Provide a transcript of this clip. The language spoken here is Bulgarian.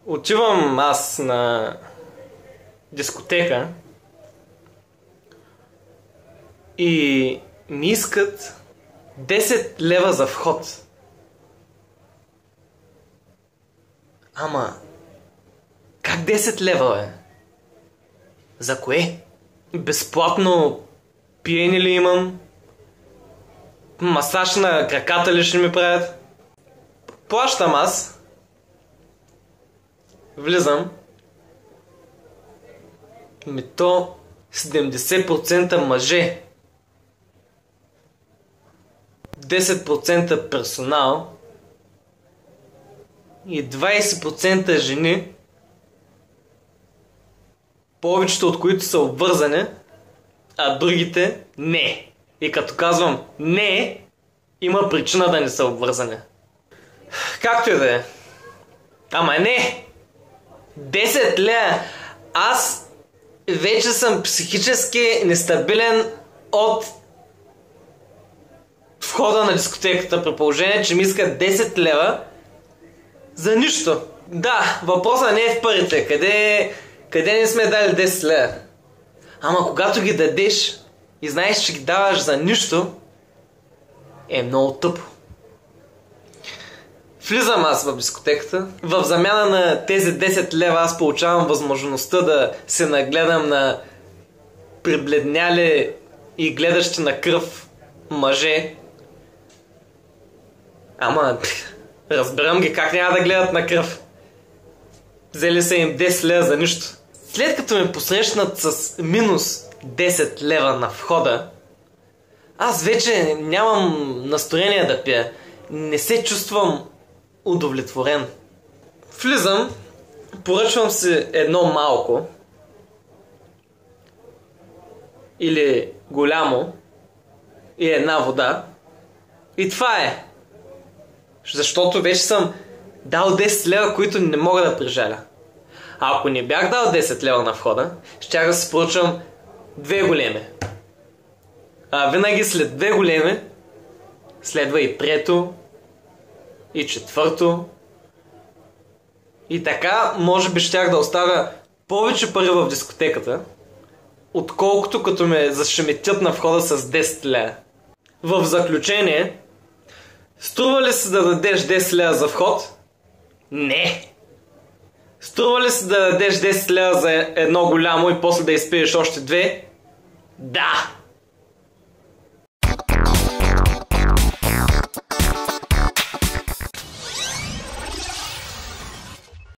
Отивам аз на дискотека и ми искат 10 лева за вход. Ама, как 10 лева, бе? За кое? Безплатно пиене ли имам? Масаж на краката ли ще ми правят? Плащам аз. Влизам. То 70% мъже, 10% персонал и 20% жени, повечето от които са обвързани, а другите не. И като казвам не, има причина да не са обвързани. Както и да е. Ама не! 10 лева! Аз вече съм психически нестабилен от входа на дискотеката, при положение, че ми искат 10 лева за нищо. Да, въпросът не е в парите. Къде не сме дали 10 лева? Ама когато ги дадеш и знаеш, че ги даваш за нищо, е много тъпо. Влизам аз в дискотеката. В замяна на тези 10 лева аз получавам възможността да се нагледам на прибледняли и гледащи на кръв мъже. Ама, разбирам ги как няма да гледат на кръв. Взели са им 10 лева за нищо. След като ме посрещнат с минус 10 лева на входа, аз вече нямам настроение да пия. Не се чувствам удовлетворен. Влизам, поръчвам си едно малко или голямо и една вода. И това е. Защото вече съм дал 10 лева, които не мога да прижаля. А ако не бях дал 10 лева на входа, щях да си поръчвам 2 големи. А винаги след 2 големи следва и трето, и четвърто. И така, може би щях да оставя повече пари в дискотеката, отколкото като ме зашеметят на входа с 10 лева. В заключение, струва ли се да дадеш 10 лева за вход? Не! Струва ли се да дадеш 10 лева за едно голямо и после да изпиеш още 2? Да!